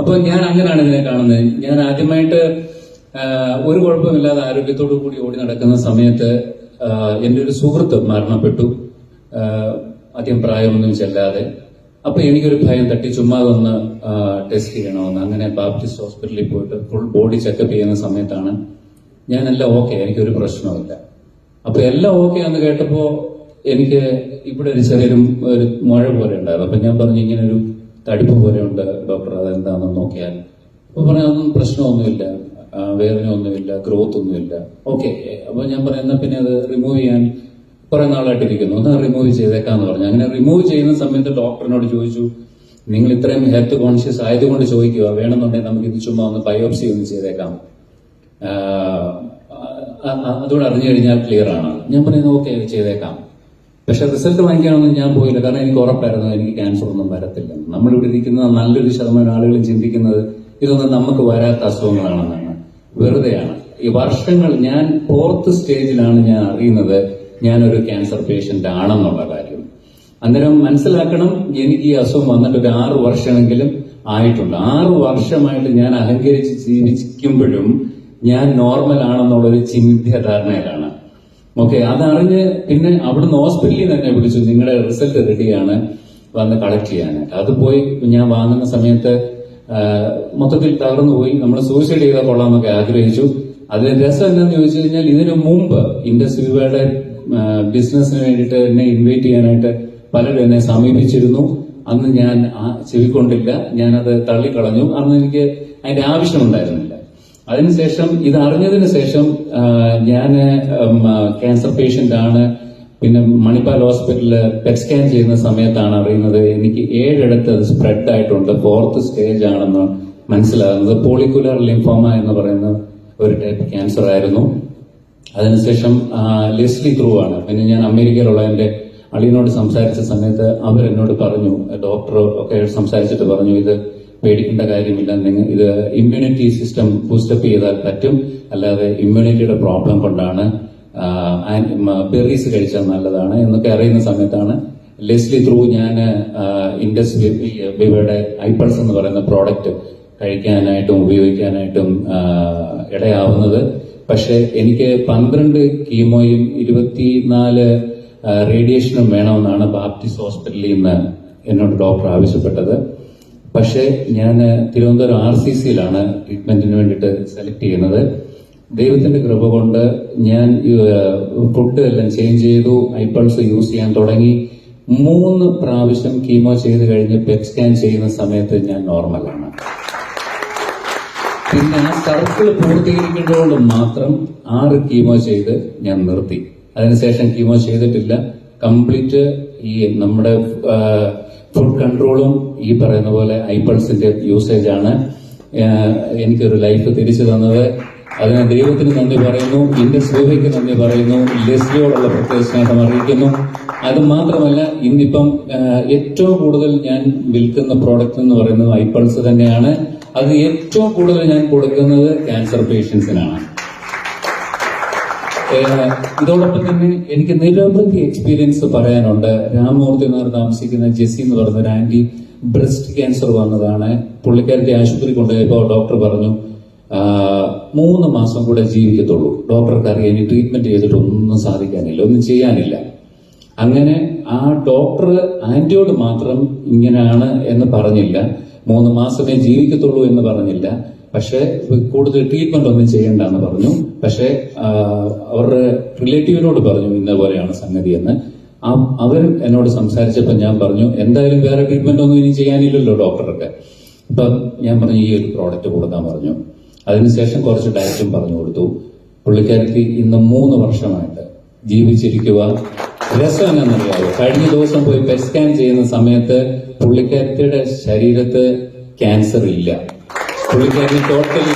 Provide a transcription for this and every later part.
അപ്പൊ ഞാൻ അങ്ങനെയാണ് ഇതിനെ കാണുന്നത്. ഞാൻ ആദ്യമായിട്ട് ഒരു കുഴപ്പമില്ലാതെ ആരോഗ്യത്തോടു കൂടി ഓടി നടക്കുന്ന സമയത്ത് എന്റെ ഒരു സുഹൃത്ത് മരണപ്പെട്ടു, അധികം പ്രായമൊന്നും ചെല്ലാതെ. അപ്പൊ എനിക്കൊരു ഭയം തട്ടി, ചുമ്മാ ഒന്ന് ടെസ്റ്റ് ചെയ്യണമെന്ന്. അങ്ങനെ ബാപ്റ്റിസ്റ്റ് ഹോസ്പിറ്റലിൽ പോയിട്ട് ഫുൾ ബോഡി ചെക്കപ്പ് ചെയ്യുന്ന സമയത്താണ് ഞാനെല്ലാം ഓക്കെ, എനിക്കൊരു പ്രശ്നമില്ല. അപ്പൊ എല്ലാം ഓക്കെ എന്ന് കേട്ടപ്പോ എനിക്ക് ഇവിടെ ഒരു ചെറിയൊരു മുഴ പോലെ ഉണ്ടായിരുന്നു. അപ്പൊ ഞാൻ പറഞ്ഞു, ഇങ്ങനെ ഒരു തടിപ്പ് പോലെ ഉണ്ട് ഡോക്ടർ, അതെന്താണെന്ന് നോക്കിയാൽ. അപ്പൊ പറഞ്ഞു, അതൊന്നും പ്രശ്നമൊന്നുമില്ല, വേദന ഒന്നുമില്ല, ഗ്രോത്ത് ഒന്നുമില്ല, ഓക്കെ. അപ്പൊ ഞാൻ പറയുന്ന പിന്നെ അത് റിമൂവ് ചെയ്യാൻ കുറെ നാളായിട്ടിരിക്കുന്നു, ഒന്ന് റിമൂവ് ചെയ്തേക്കാന്ന് പറഞ്ഞു. അങ്ങനെ റിമൂവ് ചെയ്യുന്ന സമയത്ത് ഡോക്ടറിനോട് ചോദിച്ചു, നിങ്ങൾ ഇത്രയും ഹെൽത്ത് കോൺഷ്യസ് ആയതുകൊണ്ട് ചോദിക്കുക, വേണമെന്നുണ്ടെങ്കിൽ നമുക്ക് ഇത് ചുമ്മാ ഒന്ന് ബയോപ്സി ഒന്ന് ചെയ്തേക്കാം, അതുകൂടെ അറിഞ്ഞു കഴിഞ്ഞാൽ ക്ലിയർ ആണ്. ഞാൻ പറയുന്നത് ഓക്കെ, ചെയ്തേക്കാം. പക്ഷെ റിസൾട്ട് വാങ്ങിക്കാനൊന്നും ഞാൻ പോയില്ല, കാരണം എനിക്ക് ഉറപ്പായിരുന്നു എനിക്ക് ക്യാൻസർ ഒന്നും വരത്തില്ല. നമ്മളിവിടെ ഇരിക്കുന്ന നല്ലൊരു ശതമാനം ആളുകൾ ചിന്തിക്കുന്നത് ഇതൊന്നും നമുക്ക് വരാത്ത അസുഖങ്ങളാണെന്നാണ്. വെറുതെയാണ്. ഈ വർഷങ്ങൾ, ഞാൻ 4th സ്റ്റേജിലാണ് ഞാൻ അറിയുന്നത് ഞാനൊരു ക്യാൻസർ പേഷ്യന്റ് ആണെന്നുള്ള കാര്യം. അന്നേരം മനസ്സിലാക്കണം, എനിക്ക് ഈ അസുഖം വന്നിട്ട് ഒരു 6 വർഷമെങ്കിലും ആയിട്ടുണ്ട്. 6 വർഷമായിട്ട് ഞാൻ അഹങ്കരിച്ച് ജീവിക്കുമ്പോഴും ഞാൻ നോർമൽ ആണെന്നുള്ളൊരു ചിന്താധാരണയിലാണ്. ഓക്കെ, അതറിഞ്ഞ് പിന്നെ അവിടുന്ന് ഹോസ്പിറ്റലിൽ തന്നെ വിളിച്ചു, നിങ്ങളുടെ റിസൾട്ട് റെഡിയാണ്, വന്ന് കളക്ട് ചെയ്യാനായിട്ട്. അത് പോയി ഞാൻ വാങ്ങുന്ന സമയത്ത് മൊത്തത്തിൽ തകർന്നു പോയി. നമ്മൾ സൂയിസൈഡ് ചെയ്താൽ കൊള്ളാമെന്നൊക്കെ ആഗ്രഹിച്ചു. അതിന് രസം എന്താണെന്ന് ചോദിച്ചു കഴിഞ്ഞാൽ, ഇതിനു മുമ്പ് ഇൻഡസ് വിവയുടെ ബിസിനസിന് വേണ്ടിയിട്ട് എന്നെ ഇൻവൈറ്റ് ചെയ്യാനായിട്ട് പലരും എന്നെ സമീപിച്ചിരുന്നു. അന്ന് ഞാൻ ചെവിക്കൊണ്ടില്ല, ഞാനത് തള്ളിക്കളഞ്ഞു. അന്ന് എനിക്ക് അതിന്റെ ആവശ്യമുണ്ടായിരുന്നില്ല. അതിനുശേഷം, ഇത് അറിഞ്ഞതിന് ശേഷം ഞാൻ ക്യാൻസർ പേഷ്യന്റ് ആണ്. പിന്നെ മണിപ്പാൽ ഹോസ്പിറ്റലിൽ പെറ്റ് സ്കാൻ ചെയ്യുന്ന സമയത്താണ് അറിയുന്നത് എനിക്ക് 7 ഇടത്ത് അത് സ്പ്രെഡ് ആയിട്ടുണ്ട്, 4th സ്റ്റേജ് ആണെന്ന് മനസ്സിലാകുന്നത്. പോളിക്കുലർ ലിംഫോമ എന്ന് പറയുന്ന ഒരു ടൈപ്പ് ക്യാൻസർ ആയിരുന്നു. അതിനുശേഷം ലെസ്ലി ത്രൂ ആണ്. പിന്നെ ഞാൻ അമേരിക്കയിലുള്ള എന്റെ അളിയനോട് സംസാരിച്ച സമയത്ത് അവരെന്നോട് പറഞ്ഞു, ഡോക്ടർ ഒക്കെ സംസാരിച്ചിട്ട് പറഞ്ഞു, ഇത് പേടിക്കേണ്ട കാര്യമില്ല, നിങ്ങൾ ഇത് ഇമ്മ്യൂണിറ്റി സിസ്റ്റം ബൂസ്റ്റപ്പ് ചെയ്താൽ പറ്റും, അല്ലാതെ ഇമ്മ്യൂണിറ്റിയുടെ പ്രോബ്ലം കൊണ്ടാണ്, ബെറീസ് കഴിച്ചാൽ നല്ലതാണ് എന്നൊക്കെ അറിയുന്ന സമയത്താണ് ലെസ്ലി ത്രൂ ഞാൻ ഇൻഡസ് വിവയുടെ ഐപ്പൾസ് എന്ന് പറയുന്ന പ്രോഡക്റ്റ് കഴിക്കാനായിട്ടും ഉപയോഗിക്കാനായിട്ടും ഇടയാവുന്നത്. പക്ഷെ എനിക്ക് 12 കീമോയും 24 റേഡിയേഷനും വേണമെന്നാണ് ബാപ്റ്റിസ്റ്റ് ഹോസ്പിറ്റലിൽ നിന്ന് എന്നോട് ഡോക്ടർ ആവശ്യപ്പെട്ടത്. പക്ഷേ ഞാൻ തിരുവനന്തപുരം RCCയിലാണ് ട്രീറ്റ്മെന്റിന് വേണ്ടിയിട്ട് സെലക്ട് ചെയ്യുന്നത്. ദൈവത്തിന്റെ കൃപ കൊണ്ട് ഞാൻ ഫുഡ് എല്ലാം ചേഞ്ച് ചെയ്തു, ഐപ്പൾസ് യൂസ് ചെയ്യാൻ തുടങ്ങി. 3 പ്രാവശ്യം കീമോ ചെയ്ത് കഴിഞ്ഞ് പെറ്റ് സ്കാൻ ചെയ്യുന്ന സമയത്ത് ഞാൻ നോർമലാണ്. പിന്നെ ആ സർക്കിൾ പൂർത്തീകരിക്കുന്നതുകൊണ്ട് മാത്രം 6 കീമോ ചെയ്ത് ഞാൻ നിർത്തി. അതിനുശേഷം കീമോ ചെയ്തിട്ടില്ല. കംപ്ലീറ്റ് ഈ നമ്മുടെ ഫുഡ് കൺട്രോളും ഈ പറയുന്ന പോലെ ഐപ്പൾസിന്റെ യൂസേജ് ആണ് എനിക്കൊരു ലൈഫ് തിരിച്ചു തന്നത്. അതിന് ദൈവത്തിന് നന്ദി പറയുന്നു, ഇൻഡസ് വിവയ്ക്ക് നന്ദി പറയുന്നു, ലെസ്ലിയോടുള്ള പ്രത്യേക സ്നേഹം അറിയിക്കുന്നു. അത് മാത്രമല്ല, ഇന്നിപ്പം ഏറ്റവും കൂടുതൽ ഞാൻ വിൽക്കുന്ന പ്രോഡക്റ്റ് എന്ന് പറയുന്നത് ഐപ്പൾസ് തന്നെയാണ്. അത് ഏറ്റവും കൂടുതൽ ഞാൻ കൊടുക്കുന്നത് ക്യാൻസർ പേഷ്യൻസിനാണ്. ഇതോടൊപ്പം തന്നെ എനിക്ക് നിരവധി എക്സ്പീരിയൻസ് പറയാനുണ്ട്. രാമമൂർത്തി നഗർ താമസിക്കുന്ന ജെസ്സി എന്ന് പറയുന്ന ഒരു ആന്റി ബ്രസ്റ്റ് ക്യാൻസർ വന്നതാണ്. പുള്ളിക്കാരത്തെ ആശുപത്രി കൊണ്ടുപോയപ്പോൾ ഡോക്ടർ പറഞ്ഞു 3 മാസം കൂടെ ജീവിക്കത്തുള്ളൂ. ഡോക്ടർക്ക് അറിയാം ഇനി ട്രീറ്റ്മെന്റ് ചെയ്തിട്ട് ഒന്നും സാധിക്കാനില്ല, ഒന്നും ചെയ്യാനില്ല. അങ്ങനെ ആ ഡോക്ടർ ആന്റിയോട് മാത്രം ഇങ്ങനെയാണ് എന്ന് പറഞ്ഞില്ല, 3 മാസമേ ജീവിക്കത്തുള്ളൂ എന്ന് പറഞ്ഞില്ല. പക്ഷെ കൂടുതൽ ട്രീറ്റ്മെന്റ് ഒന്നും ചെയ്യണ്ടെന്ന് പറഞ്ഞു. പക്ഷെ അവരുടെ റിലേറ്റീവിനോട് പറഞ്ഞു ഇന്ന പോലെയാണ് സംഗതി എന്ന്. അവർ എന്നോട് സംസാരിച്ചപ്പോൾ ഞാൻ പറഞ്ഞു, എന്തായാലും വേറെ ട്രീറ്റ്മെന്റ് ഒന്നും ഇനി ചെയ്യാനില്ലല്ലോ ഡോക്ടർക്ക്. ഇപ്പം ഞാൻ പറഞ്ഞു ഈ ഒരു പ്രോഡക്റ്റ് കൊടുക്കാൻ പറഞ്ഞു. അതിനുശേഷം കുറച്ച് ഡയറ്റും പറഞ്ഞു കൊടുത്തു. പുള്ളിക്കാരത്തി ഇന്ന് 3 വർഷമായിട്ട് ജീവിച്ചിരിക്കുക. രസം എന്നറിയാവോ, കഴിഞ്ഞ ദിവസം പോയി പെറ്റ് സ്കാൻ ചെയ്യുന്ന സമയത്ത് പുള്ളിക്കാരത്തിയുടെ ശരീരത്ത് ക്യാൻസർ ഇല്ല. പുള്ളിക്കാരത്തി ടോട്ടലി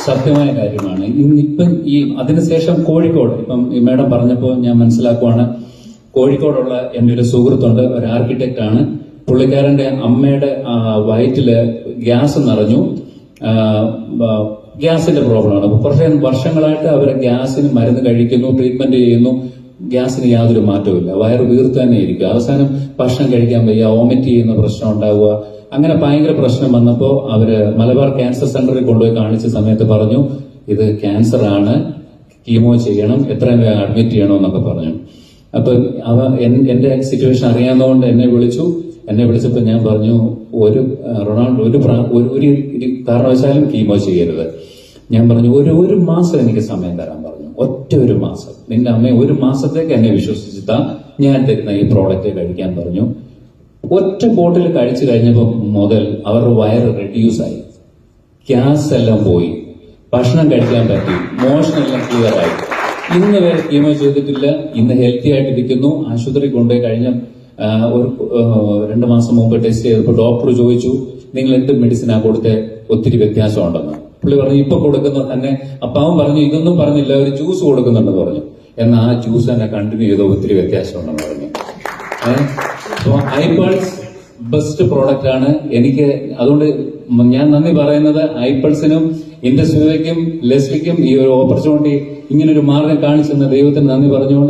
സത്യമായ കാര്യമാണ്. ഇന്നിപ്പം ഈ അതിനുശേഷം കോഴിക്കോട്, ഇപ്പം ഈ മേഡം പറഞ്ഞപ്പോൾ ഞാൻ മനസ്സിലാക്കുവാണ്, കോഴിക്കോടുള്ള എൻ്റെ ഒരു സുഹൃത്തുണ്ട്, ഒരു ആർക്കിടെക്ട് ആണ്. പുള്ളിക്കാരന്റെ അമ്മയുടെ വയറ്റില് ഗ്യാസ് നിറഞ്ഞു, ഗ്യാസിന്റെ പ്രോബ്ലമാണ്. കുറേ വർഷങ്ങളായിട്ട് അവരെ ഗ്യാസിന് മരുന്ന് കഴിക്കുന്നു, ട്രീറ്റ്മെന്റ് ചെയ്യുന്നു, ഗ്യാസിന് യാതൊരു മാറ്റവും ഇല്ല. വയറ് വീർത്ത് തന്നെ ഇരിക്കുക. അവസാനം ഭക്ഷണം കഴിക്കാൻ വയ്യ, വോമിറ്റ് ചെയ്യുന്ന പ്രശ്നം ഉണ്ടാവുക, അങ്ങനെ ഭയങ്കര പ്രശ്നം വന്നപ്പോ അവര് മലബാർ ക്യാൻസർ സെന്ററിൽ കൊണ്ടുപോയി കാണിച്ച സമയത്ത് പറഞ്ഞു ഇത് ക്യാൻസർ ആണ്, കീമോ ചെയ്യണം, എത്രയും വേഗം അഡ്മിറ്റ് ചെയ്യണമെന്നൊക്കെ പറഞ്ഞു. അപ്പൊ എന്റെ സിറ്റുവേഷൻ അറിയാവുന്നതുകൊണ്ട് എന്നെ വിളിച്ചപ്പോൾ ഞാൻ പറഞ്ഞു റൊണാൾഡോ ഒരു കാരണവശാലും കീമോ ചെയ്യരുത്. ഞാൻ പറഞ്ഞു ഒരു മാസം എനിക്ക് സമയം തരാൻ പറഞ്ഞു. ഒരു മാസം, നിന്റെ അമ്മ ഒരു മാസത്തേക്ക് എന്നെ വിശ്വസിച്ചിട്ടാ ഞാൻ തരുന്ന ഈ പ്രോഡക്റ്റ് കഴിക്കാൻ പറഞ്ഞു. ഒറ്റ ബോട്ടിൽ കഴിച്ചു കഴിഞ്ഞപ്പോൾ മുതൽ അവരുടെ വയറ് റെഡ്യൂസ് ആയി, ഗ്യാസ് എല്ലാം പോയി, ഭക്ഷണം കഴിക്കാൻ പറ്റി, മോഷനെല്ലാം ക്ലിയർ ആയി. ഇന്ന് വരെ കീമോ ചെയ്തിട്ടില്ല, ഇന്ന് ഹെൽത്തി ആയിട്ടിരിക്കുന്നു. ആശുപത്രി കൊണ്ടുപോയി കഴിഞ്ഞ 2 മാസം മുമ്പ് ടെസ്റ്റ് ചെയ്തപ്പോൾ ഡോക്ടർ ചോദിച്ചു നിങ്ങൾ എന്ത് മെഡിസിനാ കൊടുത്തേ, ഒത്തിരി വ്യത്യാസമുണ്ടെന്ന്. പുള്ളി പറഞ്ഞു ഇപ്പൊ കൊടുക്കുന്ന തന്നെ. അപ്പാവൻ പറഞ്ഞു ഇതൊന്നും പറഞ്ഞില്ല, ഒരു ജ്യൂസ് കൊടുക്കുന്നുണ്ടെന്ന് പറഞ്ഞു. എന്നാൽ ആ ജ്യൂസ് തന്നെ കണ്ടിന്യൂ ചെയ്തോ ഒത്തിരി വ്യത്യാസമുണ്ടെന്ന് പറഞ്ഞു. ഐപൾസ് ബെസ്റ്റ് പ്രോഡക്റ്റ് ആണ്. എനിക്ക് അതുകൊണ്ട് ഞാൻ നന്ദി പറയുന്നത് ഐപൾസിനും ഇൻഡസ്ട്രിയിലേക്കും ലെസ്ലിക്കും ഈ ഒരു ഓപ്പർച്യൂണിറ്റി ഇങ്ങനൊരു മാർഗം കാണിച്ചെന്ന ദൈവത്തിന് നന്ദി പറഞ്ഞുകൊണ്ട്